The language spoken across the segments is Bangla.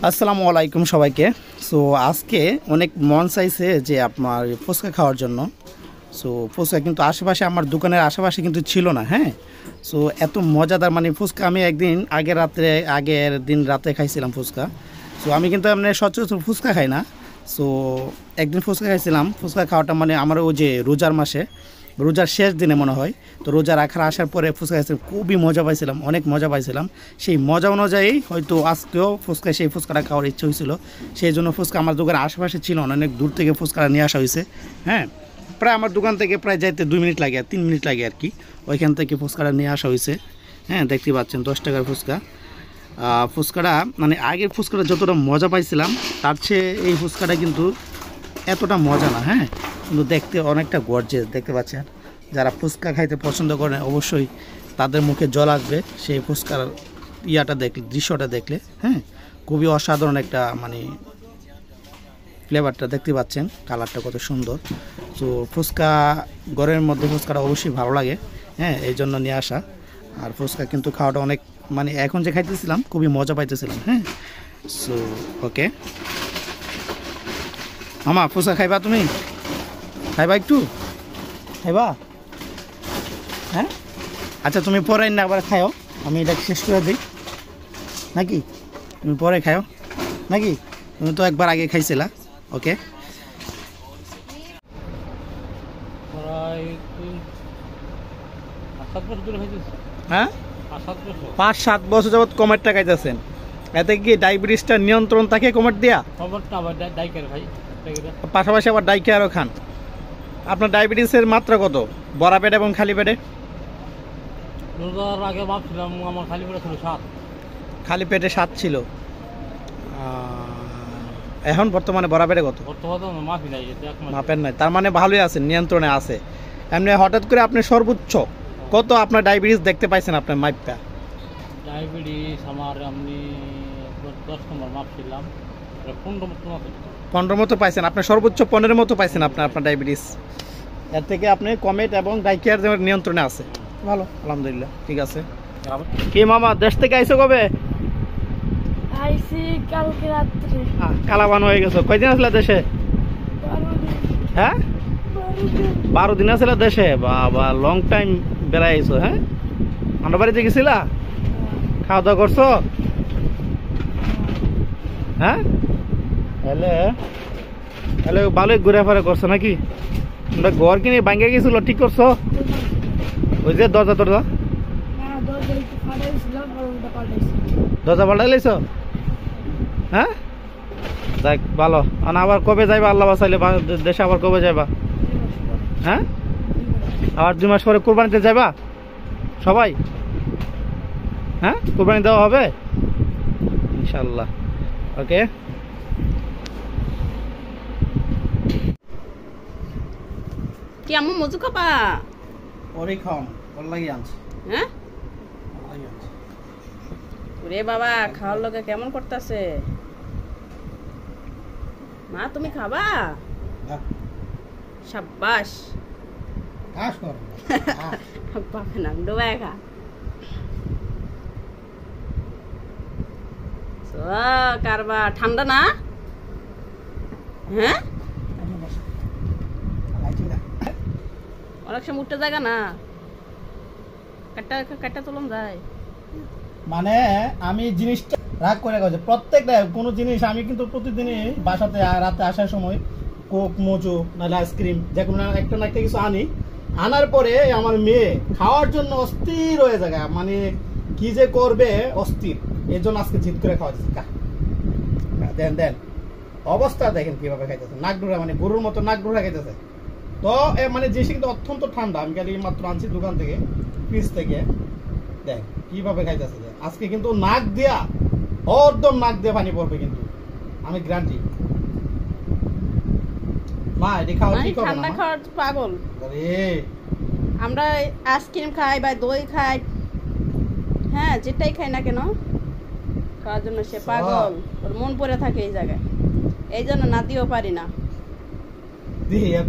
আসসালামু আলাইকুম সবাইকে। সো আজকে অনেক মন চাইছে যে আপনার ফুচকা খাওয়ার জন্য। সো ফুচকা কিন্তু আশেপাশে আমার দোকানের আশেপাশে কিন্তু ছিল না। হ্যাঁ, সো এত মজাদার মানে ফুচকা আমি একদিন আগের দিন রাতে খাইছিলাম ফুচকা। সো আমি কিন্তু মানে সচরাচর ফুচকা খাই না। সো একদিন ফুচকা খাইছিলাম। ফুচকা খাওয়াটা মানে আমার ওই যে রোজার মাসে, রোজার শেষ দিনে মনে হয়, তো রোজার আসার পরে ফুচকা খাইছিলাম, খুবই মজা পাইছিলাম, অনেক মজা পাইছিলাম। সেই মজা অনুযায়ী হয়তো আজকেও সেই ফুচকাটা খাওয়ার ইচ্ছে হয়েছিল। সেই জন্য ফুচকা আমার দোকানের আশেপাশে ছিল না, অনেক দূর থেকে ফুচকাটা নিয়ে আসা হয়েছে। হ্যাঁ, প্রায় আমার দোকান থেকে প্রায় যাইতে 2 মিনিট লাগে, 3 মিনিট লাগে আর কি। ওইখান থেকে ফুচকাটা নিয়ে আসা হয়েছে। হ্যাঁ, দেখতে পাচ্ছেন 10 টাকার ফুচকা। ফুচকাটা মানে আগের ফুচকাটা যতটা মজা পাইছিলাম তার চেয়ে এই ফুচকাটা কিন্তু এতটা মজা না। হ্যাঁ, কিন্তু দেখতে অনেকটা গর্জিয়াস, দেখতে পাচ্ছেন। যারা ফুচকা খাইতে পছন্দ করেন অবশ্যই তাদের মুখে জল আসবে সেই ফুচকার দৃশ্যটা দেখলে। হ্যাঁ, খুবই অসাধারণ একটা মানে ফ্লেভারটা দেখতে পাচ্ছেন, কালারটা কত সুন্দর। তো ফুচকা গরমের মধ্যে ফুচকাটা অবশ্যই ভালো লাগে। হ্যাঁ, এই জন্য নিয়ে আসা। আর ফুচকা কিন্তু খাওয়াটা অনেক মানে এখন যে খাইতেছিলাম খুবই মজা পাইতেছিলাম। হ্যাঁ, সো ওকে মামা, ফুচকা খাইবা? তুমি খাইবা? একটু খাইবা? হ্যাঁ, আচ্ছা তুমি পরে না আবার খাও, আমি এটা শেষ করে দিই নাকি? তুমি পরে খাও নাকি? তুমি তো একবার আগে খাইছিলা। ওকে, হ্যাঁ 5-7 বছর যাবৎ কমেটটা খাইতেছেন। এতে কি ডায়াবেটিসটা নিয়ন্ত্রণ থাকে কমেট দিয়া? পাশাপাশি আবার ডাইকে আরও খান। আপনার ডায়াবেটিসের মাত্রা কত বড়া পেটে এবং খালি পেটে? আগে ভাবছিলাম আমার খালি পেটে ছিল 7, খালি পেটে 7 ছিল। এখন বর্তমানে বড়া পেটে কত? মাপের নাই, তার মানে ভালোই আছে, নিয়ন্ত্রণে আছে। এমনি হঠাৎ করে আপনি সর্বোচ্চ কত আপনার ডায়াবেটিস দেখতে পাইছেন আপনার মাপটা? ডায়াবেটিস আমার আমি 10 নম্বর মাপছিলাম, 15 মতো পাইছেন। আপনার সর্বোচ্চ 15 মতো পাইছেন আপনার ডায়াবেটিস। এর থেকে আপনি কমেট এবং ডাইকিয়ার নিয়ন্ত্রণে আছে। ভালো, আলহামদুলিল্লাহ, ঠিক আছে। কি মামা, দেশ থেকে আইছো কবে? আইছি কালকে রাত্রে। কালাবান হয়ে গেছো। কয়দিন আসলে দেশে? 12 দিন। হ্যাঁ, 12 দিন আসলে দেশে। বাবা, লং টাইম বেড়াইছো। হ্যাঁ, আমরা বাড়িতে গেছিলা? খাওয়া দাওয়া করছো? হ্যাঁ, হ্যালো ভালোই ঘুরে ফেরা করছো নাকি? আমরা ঘর কিনে ভাঙ্গে গেছিল, ঠিক করছো? ওই যে দরজা পাল্টাই লাইছ? হ্যাঁ, যাক ভালো। আবার কবে যাইবা আল্লাহ বাঁচাইলে দেশে? আবার কবে যাইবা? হ্যাঁ, আবার 2 মাস পরে কোরবানিতে যাইবা সবাই? হ্যাঁ, কোরবানি দেওয়া হবে ইনশাল্লাহ। ওকে, কি আমু মজু খাবা? ওরে খাওয়াম, ভালো লাগে আনছি। হ্যাঁ, ওরে বাবা, খাওয়ার লোকে কেমন করতেছে? মা তুমি খাবা? সাব্বাস, পাবে না, ডোবায় খা। কারবা ঠান্ডা না? হ্যাঁ, অনেক সময় উঠতে জায়গা না, কাটটা চলুন যায়। মানে আমি জিনিসটা রাগ করে গেছে প্রত্যেকটা কোনো জিনিস। আমি কিন্তু প্রতিদিনই বাসাতে রাতে আসার সময় কোক, মোজো, নাহলে আইসক্রিম, যে কোনো একটা না একটা কিছু আনার পরে আমার মেয়ে খাওয়ার জন্য অস্থির হয়ে যায়, মানে কি যে করবে অস্থির। এর জন্য আজকে জিদ করে খাওয়া যাচ্ছে। দেন অবস্থা দেখেন কিভাবে খাইতেছে, নাক ডোরা, মানে গরুর মতো নাক ডোরা খাইতেছে। তো মানে জিনিস কিন্তু অত্যন্ত ঠান্ডা। আমি খালি মাত্র আনছি দোকান থেকে, ফ্রিজ থেকে। দেখ কিভাবে খাইতেছে। আজকে কিন্তু নাক দিয়া, একদম নাক দিয়ে পানি পড়বে কিন্তু, আমি গ্যারান্টি। মা এটি খাওয়া ঠিক হবে না? ঠান্ডা খাওয়ার পাগল। আরে আমরা আইসক্রিম খাই বা দই খাই, হ্যাঁ যেটাই খাই না কেন খাওয়ার জন্য সে পাগল। ওর মন পড়ে থাকে এই জায়গায়, এই জন্য না দিয়েও পারি না।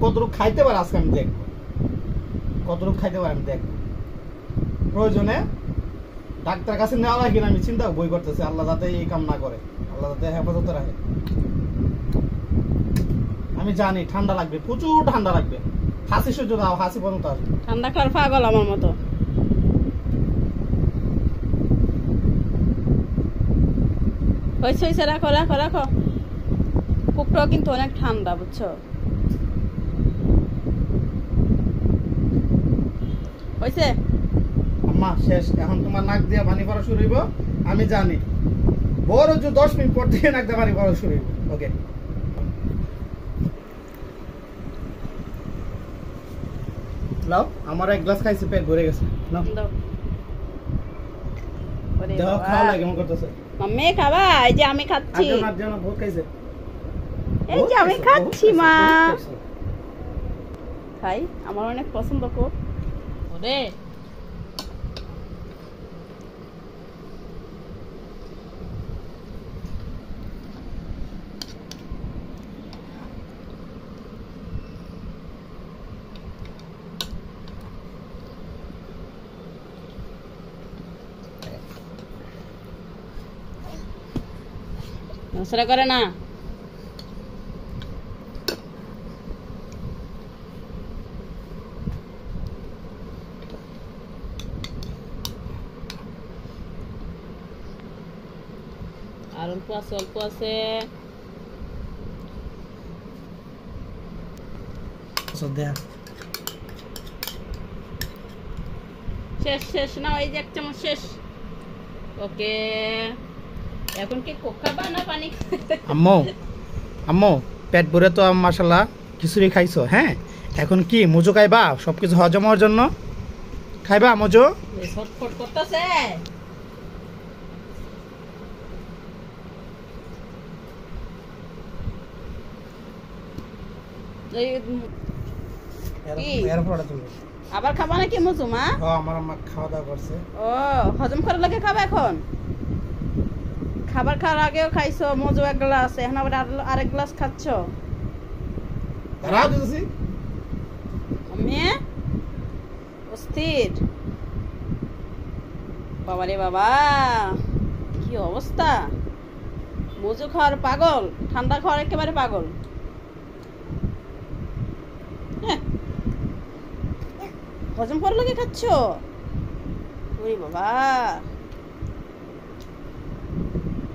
কতটুকু খাইতে পারে আজকে আমি দেখবো, কতটুকু খাইতে পারে আমি দেখবো। প্রয়োজনে ডাক্তার কাছে নেওয়া লাগে না, আমি চিন্তা বই করতেছি আল্লাহ যাতে এই কাম না করে, আল্লাহ যাতে হেফাজতে রাখে। আমি জানি ঠান্ডা লাগবে, প্রচুর ঠান্ডা লাগবে, হাসি সহ্য দাও, হাসি পর্যন্ত আসবে। ঠান্ডা খাওয়ার পাগল আমার মতো। হয়েছে হয়েছে, রাখো রাখো রাখো। কুকটাও কিন্তু অনেক ঠান্ডা, বুঝছো? হয়েছে? আম্মা শেষ, এখন তোমার নাক দিয়ে পানি পড়া শুরু হইব। আমি জানি বড় যে 10 মিনিট পর থেকে নাক দিয়ে পানি পড়া শুরু হইব। ওকে, নাও, আমার এক গ্লাস খাইছি, পেট ভরে গেছে। নাও দাও। ওরে দাও, বাবা। খাওয়া লাগে কেমন করতেছে। মাম্মি খাবা? এই যে আমি খাচ্ছি, আর জানো বহুত খাইছে, এই যে আমি বহুত খাচ্ছি খাইছে, মা। বহুত খাইছে। খাই, আমার অনেক পছন্দ কো। ওরে নড়াচড়া করে না। আর অল্প আছে, অল্প আছে। আচ্ছা, দেখ। শেষ শেষ না, এই যে এক চামচ শেষ। ওকে, এখন কি কোক খাবা না পানি? আম্মু আম্মু পেট ভরে তো মাশাআল্লাহ খিচুড়ি খাইছো, হ্যাঁ এখন কি মজু খাইবা? সবকিছু হজম হওয়ার জন্য খাইবা মজু? ছটফট করতেছে। আবার খাবা নাকি মজু মা? আমার আম্মা খাওয়া দাওয়া করছে। ও, হজম করার লাগে খাবা এখন? খাবার খাওয়ার আগেও খাইছো মজু এক গ্লাস, এখন আবার আরেক গ্লাস খাচ্ছ। দাঁড়াও দিতেছি। আমি অস্থির। বাবারে বাবা, কি অবস্থা! মজু খাওয়ার পাগল, ঠান্ডা খাওয়ার একেবারে পাগল। হ্যাঁ, হজম করার লাগে খাচ্ছ? ওরে বাবা,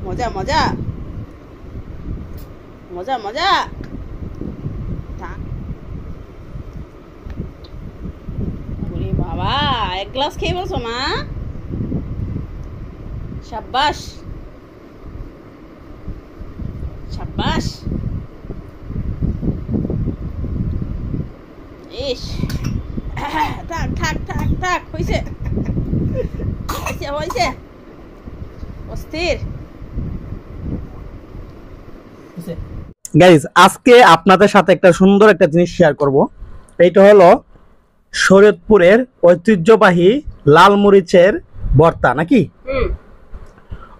মজা মজা মজা মজা। ওরে বাবা, এক গ্লাস খেয়ে বলছো মা? সাব্বাস সাব্বাস। ইস, থাক থাক থাক থাক, হয়েছে হয়েছে হয়েছে। অস্থির। গাইজ, আজকে আপনাদের সাথে একটা সুন্দর একটা জিনিস শেয়ার করব। এইটা হলো শরীয়তপুরের ঐতিহ্যবাহী লাল মরিচের ভর্তা, নাকি?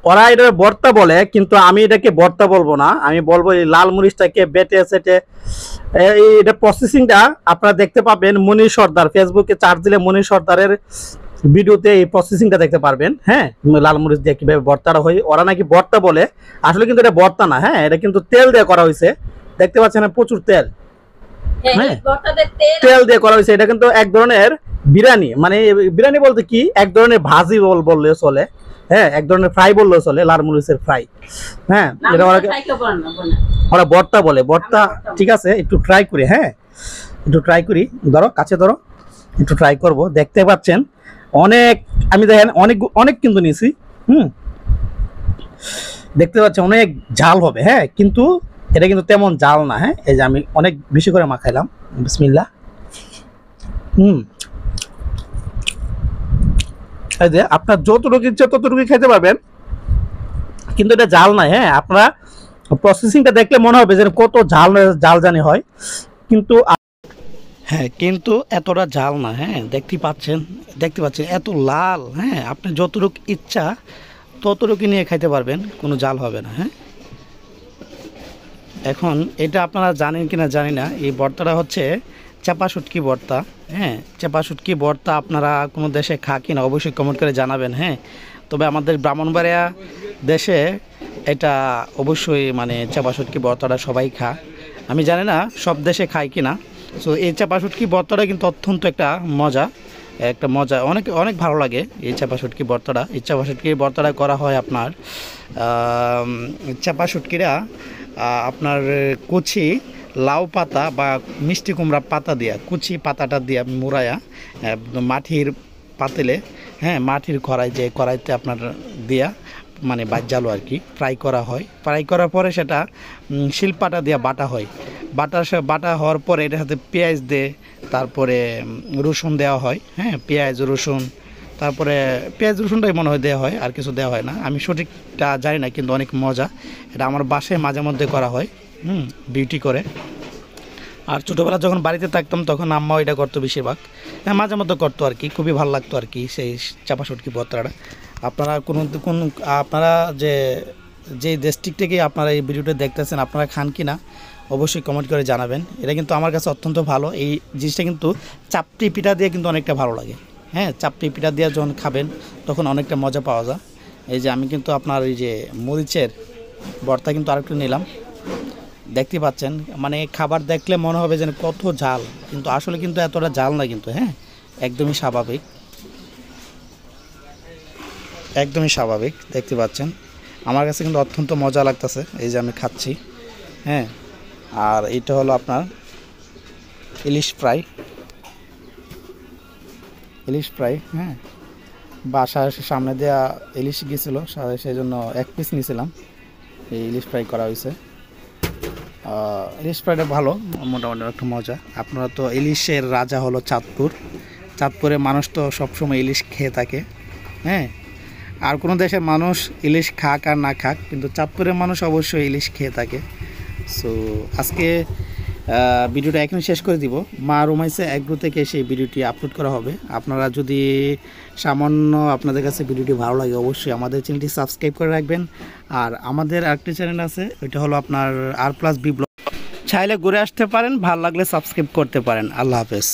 ওরা এটা ভর্তা বলে, কিন্তু আমি এটাকে ভর্তা বলবো না, আমি বলবো এই লাল মরিচটাকে বেটে সেটে এটা প্রসেসিংটা আপনারা দেখতে পাবেন মনির সর্দার, ফেসবুকে চার্জ দিলে মনির সর্দারের ভিডিওতে এই প্রসেসিংটা দেখতে পারবেন। হ্যাঁ, লাল মরিচ দিয়ে কিভাবে ভর্তাটা হয়, ওরা নাকি ভর্তা বলে, আসলে কিন্তু এটা ভর্তা না। হ্যাঁ, এটা কিন্তু তেল দিয়ে করা হয়েছে, দেখতে পাচ্ছেন প্রচুর তেল। হ্যাঁ, তেল দিয়ে করা হয়েছে। এটা কিন্তু এক ধরনের বিরিয়ানি, মানে বিরিয়ানি বলতে কি, এক ধরনের ভাজি বললে চলে। হ্যাঁ, এক ধরনের ফ্রাই বললেও চলে, লাল মরিচের ফ্রাই। হ্যাঁ, এটা ওরা ভর্তা বলে, ভর্তা। ঠিক আছে, একটু ট্রাই করি। হ্যাঁ, একটু ট্রাই করি, ধরো কাছে ধরো, একটু ট্রাই করব। দেখতে পাচ্ছেন অনেক, আমি দেখেন অনেক অনেক কিন্তু নিয়েছি। দেখতে পাচ্ছেন অনেক ঝাল হবে। হ্যাঁ, কিন্তু এটা কিন্তু তেমন ঝাল না। হ্যাঁ, এই যে আমি অনেক বেশি করে মাখাইলাম। বিসমিল্লাহ। এই যে আপনার যতটুকু ইচ্ছে ততটুকু খেতে পারবেন, কিন্তু এটা ঝাল নাই। হ্যাঁ, আপনারা প্রসেসিংটা দেখলে মনে হবে যে কত ঝাল ঝাল জানি হয়, কিন্তু হ্যাঁ, কিন্তু এতটা ঝাল না। হ্যাঁ, দেখতে পাচ্ছেন এত লাল। হ্যাঁ, আপনি যতটুকু ইচ্ছা ততটুকু নিয়ে খাইতে পারবেন, কোনো ঝাল হবে না। হ্যাঁ, এখন এটা আপনারা জানেন কিনা জানি না, এই ভর্তাটা হচ্ছে চাপা শুটকি ভর্তা। হ্যাঁ, চাপা শুটকি ভর্তা আপনারা কোনো দেশে খা কিনা অবশ্যই কমেন্ট করে জানাবেন। হ্যাঁ, তবে আমাদের ব্রাহ্মণবাড়িয়া দেশে এটা অবশ্যই মানে চাপা শুটকি ভর্তাটা সবাই খায়। আমি জানি না সব দেশে খায় কি না। সো এই চাপা শুটকি ভর্তাটা কিন্তু অত্যন্ত একটা মজা, অনেক অনেক ভালো লাগে এই চাপা শুটকি ভর্তাটা। এই চাপা শুটকির ভর্তাটা করা হয় আপনার চাপা শুটকিরা আপনার কুচি লাউ পাতা বা মিষ্টি কুমড়া পাতা দিয়া, কুচি পাতাটা দিয়া মুড়ায়া মাটির পাতিলে, হ্যাঁ মাটির কড়াইতে আপনার দিয়া মানে বাজ্জালো আর কি ফ্রাই করা হয়। ফ্রাই করার পরে সেটা শিলপাটা দিয়া বাটা হওয়ার পরে এটার সাথে পেঁয়াজ দিয়ে তারপরে রসুন দেওয়া হয়, হ্যাঁ পেঁয়াজ রসুন, তারপরে পেঁয়াজ রসুনটাই মনে হয় দেওয়া হয়, আর কিছু দেওয়া হয় না, আমি সঠিকটা জানি না, কিন্তু অনেক মজা। এটা আমার বাসায় মাঝে মধ্যে করা হয় বিউটি করে। আর ছোটোবেলা যখন বাড়িতে থাকতাম তখন আম্মাও এটা করতো বেশিরভাগ, হ্যাঁ মাঝে মধ্যে করতো আর কি, খুবই ভালো লাগতো আর কি সেই চাপা শুটকি ভর্তাটা। আপনারা আপনারা যে ডিস্ট্রিক্ট থেকে আপনারা এই ভিডিওটা দেখতেছেন আপনারা খান কি না অবশ্যই কমেন্ট করে জানাবেন। এটা কিন্তু আমার কাছে অত্যন্ত ভালো, এই জিনিসটা কিন্তু চাপটি পিঠা দিয়ে কিন্তু অনেকটা ভালো লাগে, হ্যাঁ চাপটি পিঠা দিয়ে যখন খাবেন তখন অনেকটা মজা পাওয়া যায়। এই যে আমি কিন্তু আপনার এই যে মরিচের ভর্তা কিন্তু আরেকটু নিলাম, দেখতে পাচ্ছেন মানে খাবার দেখলে মনে হবে যেন কত ঝাল, কিন্তু আসলে কিন্তু এতটা ঝাল না কিন্তু, হ্যাঁ একদমই স্বাভাবিক দেখতে পাচ্ছেন। আমার কাছে কিন্তু অত্যন্ত মজা লাগতেছে, এই যে আমি খাচ্ছি, হ্যাঁ। আর এটা হলো আপনার ইলিশ ফ্রাই, হ্যাঁ বাসার সামনে দেওয়া ইলিশ গিয়েছিলো, সেই জন্য 1 পিস নিয়েছিলাম, এই ইলিশ ফ্রাই করা হয়েছে। ইলিশ ফ্রাইটা ভালো, মোটামুটি একটু মজা। আপনারা তো ইলিশের রাজা হলো চাঁদপুরে মানুষ তো সবসময় ইলিশ খেয়ে থাকে, হ্যাঁ আর কোনো দেশের মানুষ ইলিশ খাক আর না খাক, কিন্তু চাঁদপুরের মানুষ অবশ্যই ইলিশ খেয়ে থাকে। সো আজকে ভিডিওটা এখানে শেষ করে দিব। মা রুমাইসে এগ্রো থেকে সেই ভিডিওটি আপলোড করা হবে। আপনারা যদি সামান্য আপনাদের কাছে ভিডিওটি ভালো লাগে অবশ্যই আমাদের চ্যানেলটি সাবস্ক্রাইব করে রাখবেন। আর আমাদের আরেকটি চ্যানেল আছে, ওইটা হলো আপনার R+B ব্লগ, চাইলে ঘুরে আসতে পারেন, ভালো লাগলে সাবস্ক্রাইব করতে পারেন। আল্লাহ হাফেজ।